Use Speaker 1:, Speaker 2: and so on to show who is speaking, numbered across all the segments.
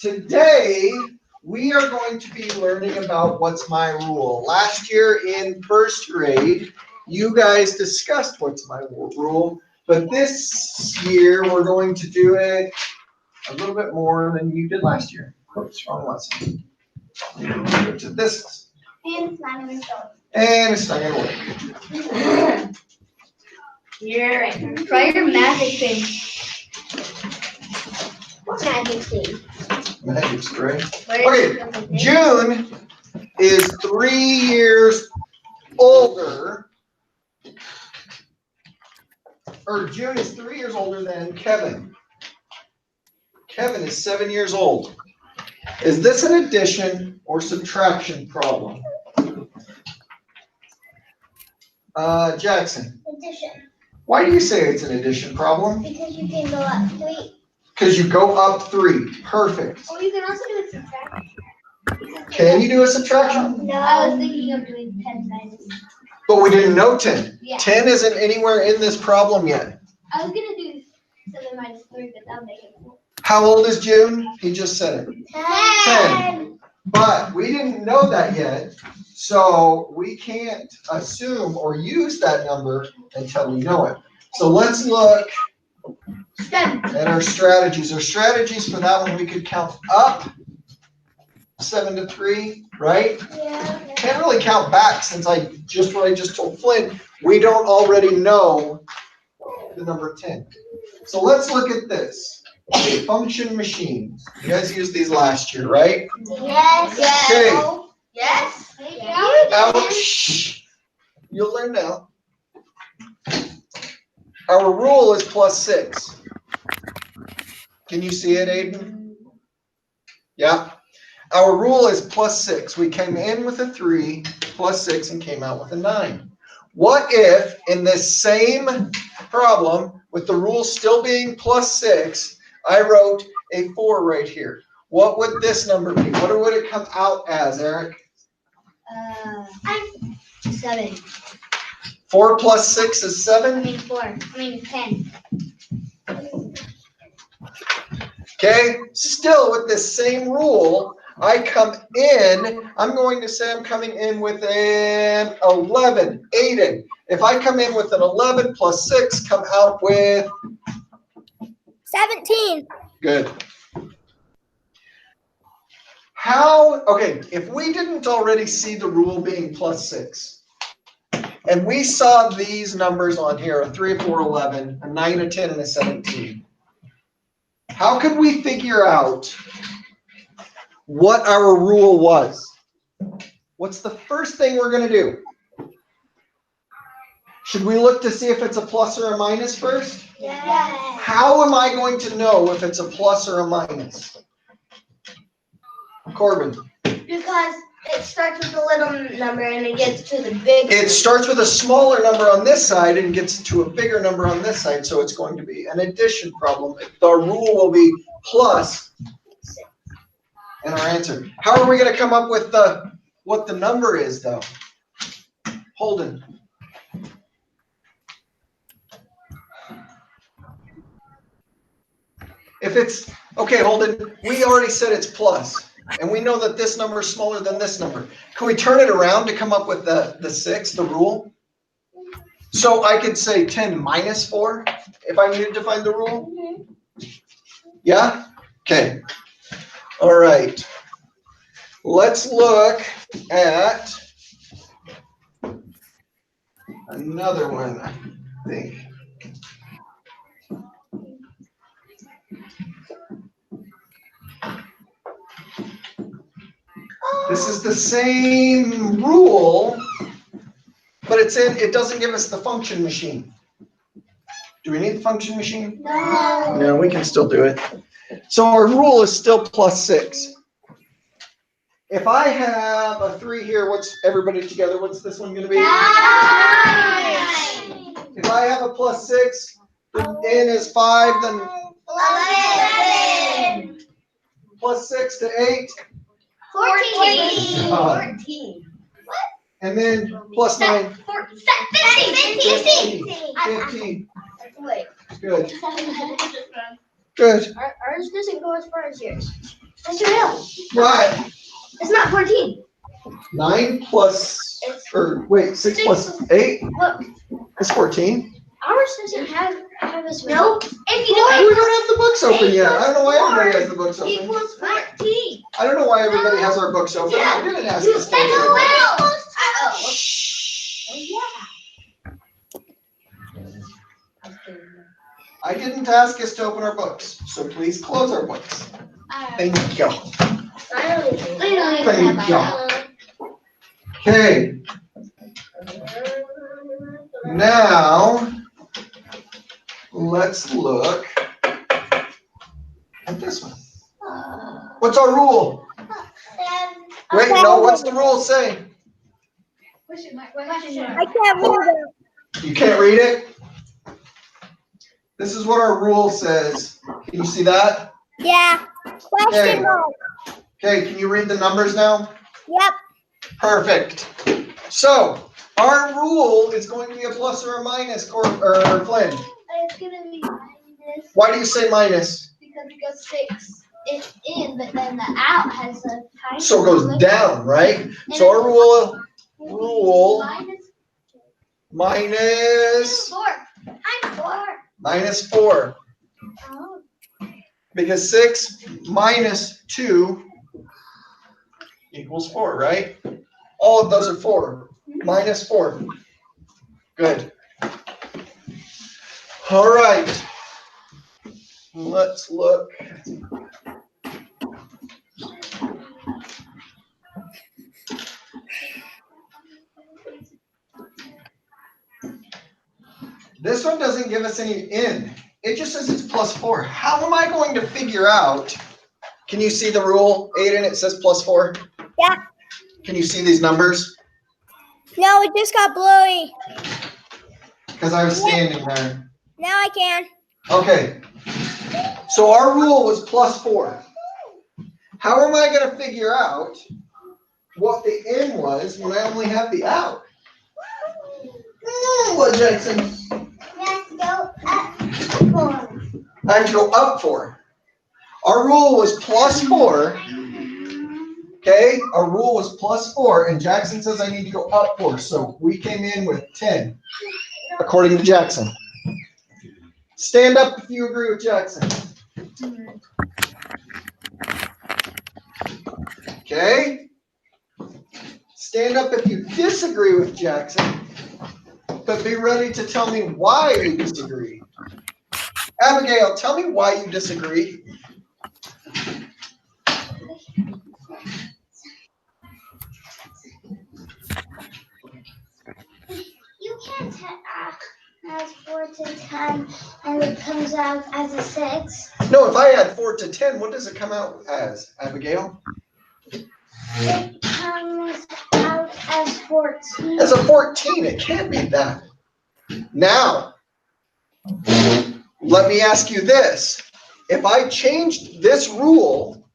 Speaker 1: Today, we are going to be learning about what's my rule. Last year in first grade, you guys discussed what's my rule, but this year we're going to do it a little bit more than you did last year. Oops, wrong lesson. Go to this.
Speaker 2: And it's not going to show.
Speaker 1: And it's not going to work.
Speaker 2: You're right. Try your magic thing. What magic thing?
Speaker 1: Magic string. Okay, June is 3 years older, or June is 3 years older than Kevin. Kevin is 7 years old. Is this an addition or subtraction problem? Jackson.
Speaker 2: Addition.
Speaker 1: Why do you say it's an addition problem?
Speaker 2: Because you can go up 3.
Speaker 1: Because you go up 3. Perfect.
Speaker 2: Or you can also do a subtraction.
Speaker 1: Can you do a subtraction?
Speaker 2: No, I was thinking of doing 10 minus.
Speaker 1: But we didn't know 10.
Speaker 2: Yeah.
Speaker 1: 10 isn't anywhere in this problem yet.
Speaker 2: I was going to do 7 minus 3, but that'll make it 4.
Speaker 1: How old is June? He just said it. 10. But we didn't know that yet, so we can't assume or use that number until we know it. So let's look at our strategies. Our strategies for that one, we could count up 7 to 3, right?
Speaker 2: Yeah.
Speaker 1: Can't really count back since what I just told Flynn, we don't already know the number 10. So let's look at this. Okay, function machines. You guys used these last year, right?
Speaker 2: Yes.
Speaker 1: Okay.
Speaker 2: Yes.
Speaker 1: Ouch. You'll learn now. Our rule is +6. Can you see it, Aiden? Yeah. Our rule is +6. We came in with a 3, +6, and came out with a 9. What if in this same problem, with the rule still being +6, I wrote a 4 right here? What would this number be? What would it come out as, Eric?
Speaker 2: 7.
Speaker 1: 4 plus 6 is 7?
Speaker 2: 4. 10.
Speaker 1: Okay, still with this same rule, I'm going to say I'm coming in with an 11. Aiden, if I come in with an 11 plus 6, come out with?
Speaker 2: 17.
Speaker 1: Good. Okay, if we didn't already see the rule being +6, and we saw these numbers on here, a 3, a 4, 11, a 9, a 10, and a 17, how could we figure out what our rule was? What's the first thing we're going to do? Should we look to see if it's a plus or a minus first?
Speaker 2: Yes.
Speaker 1: How am I going to know if it's a plus or a minus? Corbin.
Speaker 2: Because it starts with a little number and it gets to the big.
Speaker 1: It starts with a smaller number on this side and gets to a bigger number on this side, so it's going to be an addition problem. The rule will be plus and our answer. How are we going to come up with what the number is, though? Holden. If it's, okay, Holden, we already said it's plus, and we know that this number is smaller than this number. Can we turn it around to come up with the 6, the rule? So I could say 10 minus 4 if I needed to find the rule? Yeah? Okay. All right. Let's look at another one, I think. This is the same rule, but it doesn't give us the function machine. Do we need the function machine?
Speaker 2: No.
Speaker 1: No, we can still do it. So our rule is still +6. If I have a 3 here, what's everybody together? What's this one going to be?
Speaker 2: 9.
Speaker 1: If I have a +6, the n is 5, then
Speaker 2: 11.
Speaker 1: +6 to 8.
Speaker 2: 14.
Speaker 1: 14. And then +9. 15. Good. Good.
Speaker 2: Ours doesn't go as far as yours. That's real.
Speaker 1: What?
Speaker 2: It's not 14.
Speaker 1: 9 plus, or wait, 6 plus 8
Speaker 2: Look,
Speaker 1: is 14.
Speaker 2: ours doesn't have as many. Nope. If you
Speaker 1: We
Speaker 2: don't
Speaker 1: don't have the books open yet. I don't know why everybody has the books open.
Speaker 2: equals 14.
Speaker 1: I don't know why everybody has our books open. I didn't ask us to open it. I didn't ask us to open our books, so please close our books. Thank you. Thank you. Okay, now let's look at this one. What's our rule? Wait, no, what's the rule say?
Speaker 3: I can't read it.
Speaker 1: You can't read it? This is what our rule says. Can you see that?
Speaker 3: Yeah. Question mark.
Speaker 1: Okay, can you read the numbers now?
Speaker 3: Yep.
Speaker 1: Perfect. So, our rule is going to be a plus or a minus, or Flynn.
Speaker 2: It's gonna be minus
Speaker 1: Why do you say minus?
Speaker 2: because it goes 6 is in, but then the out has a tiny.
Speaker 1: So it goes down, right? So our rule minus
Speaker 2: 4. I'm 4.
Speaker 1: minus 4.
Speaker 2: Oh.
Speaker 1: Because 6 minus 2 equals 4, right? All of those are 4. Minus 4. Good. All right. Let's look. This one doesn't give us any in. It just says it's plus 4. How am I going to figure out? Can you see the rule, Aiden? It says plus 4.
Speaker 3: Yeah.
Speaker 1: Can you see these numbers?
Speaker 3: No, it just got blurry.
Speaker 1: Because I was standing there.
Speaker 3: Now I can.
Speaker 1: Okay. So our rule was plus 4. How am I going to figure out what the in was when I only have the out? What, Jackson?
Speaker 2: Let's go up 4.
Speaker 1: I have to go up 4. Our rule was plus 4. Okay, our rule was plus 4, and Jackson says I need to go up 4. So we came in with 10, according to Jackson. Stand up if you agree with Jackson. Okay? Stand up if you disagree with Jackson, but be ready to tell me why you disagree. Abigail, tell me why you disagree.
Speaker 2: You can't add 4 to 10 and it comes out as a 6.
Speaker 1: No, if I add 4 to 10, what does it come out as, Abigail?
Speaker 2: It comes out as 14.
Speaker 1: As a 14, it can't be that. Now, let me ask you this. If I changed this rule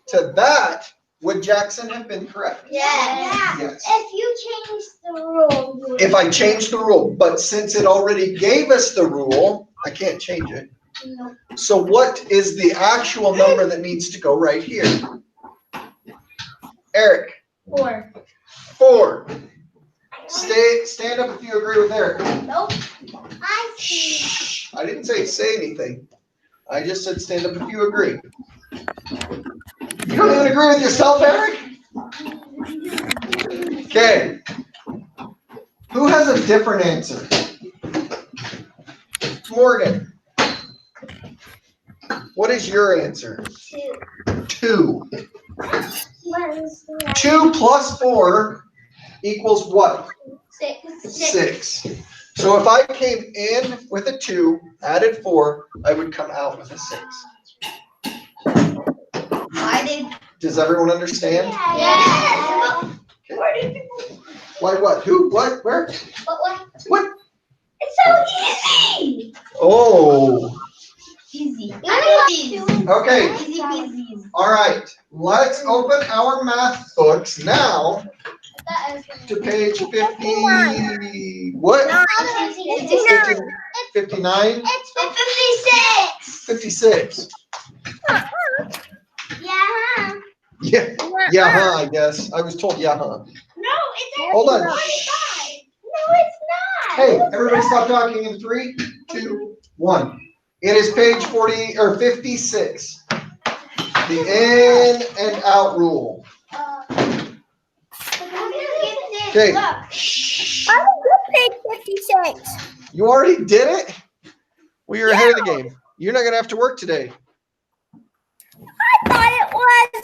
Speaker 1: to that, would Jackson have been correct?
Speaker 2: Yes.
Speaker 1: Yes.
Speaker 2: If you change the rule. you would-
Speaker 1: If I changed the rule, but since it already gave us the rule, I can't change it.
Speaker 2: No.
Speaker 1: So what is the actual number that needs to go right here? Eric,
Speaker 2: 4.
Speaker 1: 4. Stand up if you agree with Eric.
Speaker 2: Nope. I see.
Speaker 1: Shh. I didn't say anything. I just said stand up if you agree. You don't even agree with yourself, Eric? Okay. Who has a different answer? Morgan. What is your answer?
Speaker 2: 2.
Speaker 1: 2.
Speaker 2: What is the right?
Speaker 1: 2 plus 4 equals what?
Speaker 2: 6.
Speaker 1: 6. So if I came in with a 2, added 4, I would come out with a 6. Does everyone understand?
Speaker 2: Yes.
Speaker 1: Okay. Why what? Who? What? Where?
Speaker 2: What?
Speaker 1: What?
Speaker 2: It's so easy.
Speaker 1: Oh.
Speaker 2: Easy.
Speaker 1: Okay.
Speaker 2: Easy peasy.
Speaker 1: All right. Let's open our math books now to page 50. What? 59?
Speaker 2: It's 56.
Speaker 1: 56. Yeah, yeah, huh, I guess. I was told, yeah, huh.
Speaker 2: No, it's
Speaker 1: Hold on.
Speaker 2: 45. No, it's not.
Speaker 1: Hey, everybody stop talking in 3, 2, 1. It is page 40 or 56. The in and out rule. Okay. Shh.
Speaker 3: I did page 56.
Speaker 1: You already did it? Well, you're ahead of the game. You're not gonna have to work today.
Speaker 3: I thought it was.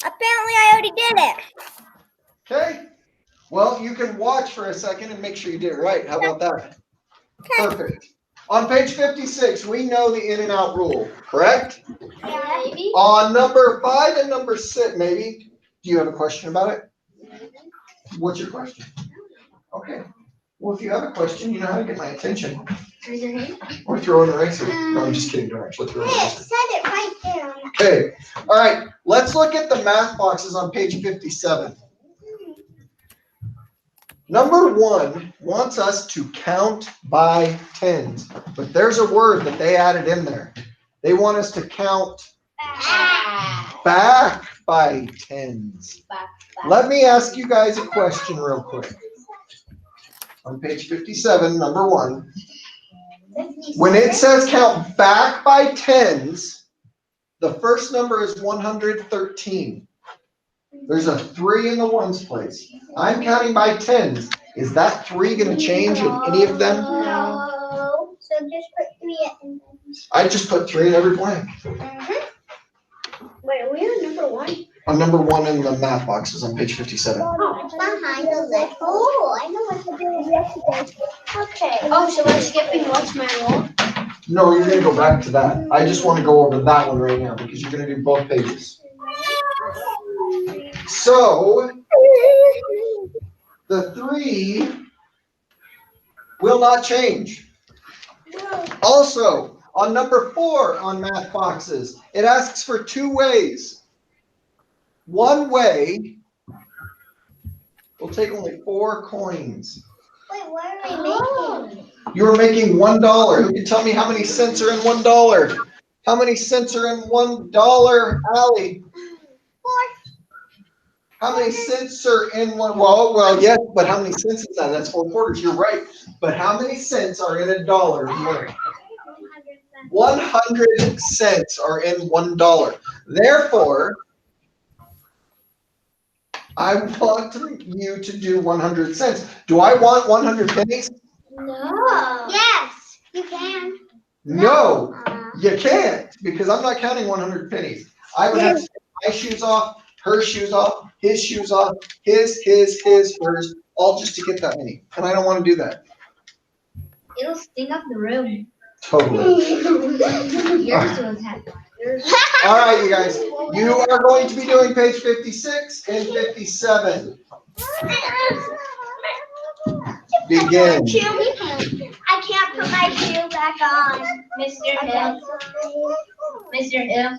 Speaker 3: Apparently, I already did it.
Speaker 1: Okay. Well, you can watch for a second and make sure you did it right. How about that?
Speaker 3: Okay.
Speaker 1: Perfect. On page 56, we know the in and out rule, correct?
Speaker 2: Yeah, maybe.
Speaker 1: On number 5 and number 6, maybe. Do you have a question about it? What's your question? Okay. Well, if you have a question, you know how to get my attention.
Speaker 2: Raise your hand.
Speaker 1: Or throw an eraser. No, I'm just kidding. Don't actually throw an
Speaker 2: It
Speaker 1: eraser.
Speaker 2: said it right there.
Speaker 1: Okay. All right. Let's look at the math boxes on page 57. Number 1 wants us to count by tens, but there's a word that they added in there. They want us to count back by tens. Let me ask you guys a question real quick. On page 57, number 1, when it says count back by tens, the first number is 113. There's a 3 in the ones place. I'm counting by tens. Is that 3 going to change in any of them?
Speaker 2: No. So just put 3 in.
Speaker 1: I just put 3 in every blank.
Speaker 2: Wait, are we on number 1?
Speaker 1: On number 1 in the math boxes on page 57.
Speaker 2: Oh, it's behind the left. Oh, I know what to do yesterday. Okay. Oh, so we're skipping what's manual?
Speaker 1: No, you're going to go back to that. I just want to go over that one right now because you're going to do both pages. So, the 3 will not change. Also, on number 4 on math boxes, it asks for 2 ways. One way will take only 4 coins.
Speaker 2: Wait, what are we making?
Speaker 1: You are making $1. Who can tell me how many cents are in $1? How many cents are in $1, Allie?
Speaker 2: 4.
Speaker 1: How many cents are in one? Well, yes, but how many cents is that? That's 4 quarters. You're right. But how many cents are in $1? 100 cents are in $1. Therefore, I want you to do 100 cents. Do I want 100 pennies?
Speaker 2: No. Yes, you can.
Speaker 1: No, you can't because I'm not counting 100 pennies. I would have to take my shoes off, her shoes off, his shoes off, his, hers, all just to get that many. And I don't want to do that.
Speaker 2: It'll stink up the room.
Speaker 1: Totally.
Speaker 2: Yours was happy.
Speaker 1: All right, you guys. You are going to be doing page 56 and 57. Begin.
Speaker 2: I can't put my shoe back on. Mr. Hill. Mr. Hill.